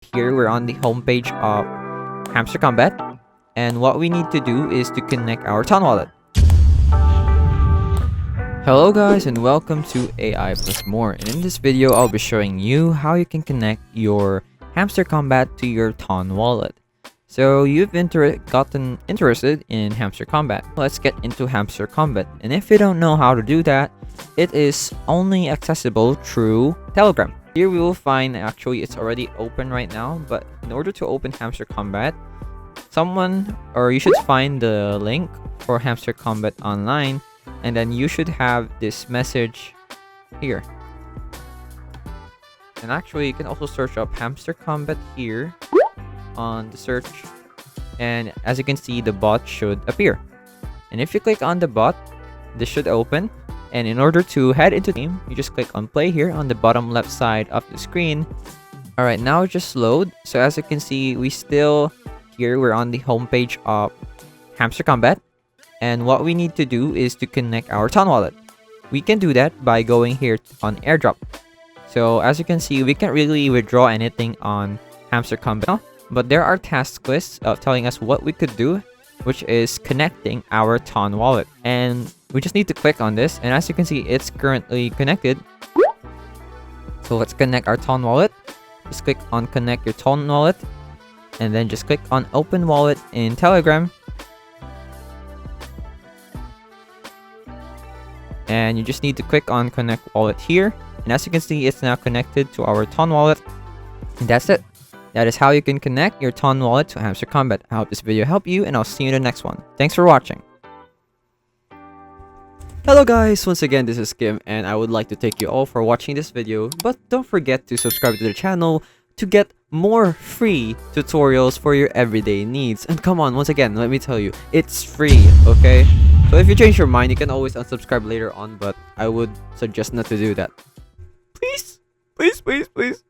Here we're on the homepage of Hamster Combat, and what we need to do is to connect our Town Wallet. Hello guys, and welcome to AI Plus More, and in this video I'll be showing you how you can connect your Hamster Combat to your Town Wallet. So you've gotten interested in Hamster Combat. Let's get into Hamster Combat, and if you don't know how to do that, it is only accessible through Telegram. Here we will find, actually it's already open right now, but in order to open Hamster Combat, you should find the link for Hamster Combat online, and then you should have this message here. And actually you can also search up Hamster Combat here on the search, and as you can see, the bot should appear. And if you click on the bot, this should open. And in order to head into the game, you just click on play here on the bottom left side of the screen. Alright, now just load. So as you can see, we're on the homepage of Hamster Combat. And what we need to do is to connect our Town Wallet. We can do that by going here on airdrop. So as you can see, we can't really withdraw anything on Hamster Combat, but there are task lists telling us what we could do, which is connecting our Town Wallet. And we just need to click on this, and as you can see, it's currently connected. So let's connect our Town Wallet. Just click on connect your Town Wallet, and then just click on open wallet in Telegram. And you just need to click on connect wallet here, and as you can see, it's now connected to our Town Wallet. And that's it. That is how you can connect your Town Wallet to Hamster Combat. I hope this video helped you, and I'll see you in the next one. Thanks for watching. Hello guys, once again this is Kim, and I would like to thank you all for watching this video, but don't forget to subscribe to the channel to get more free tutorials for your everyday needs. And come on, once again, let me tell you, it's free, okay? So if you change your mind, you can always unsubscribe later on, but I would suggest not to do that. Please, please, please, please.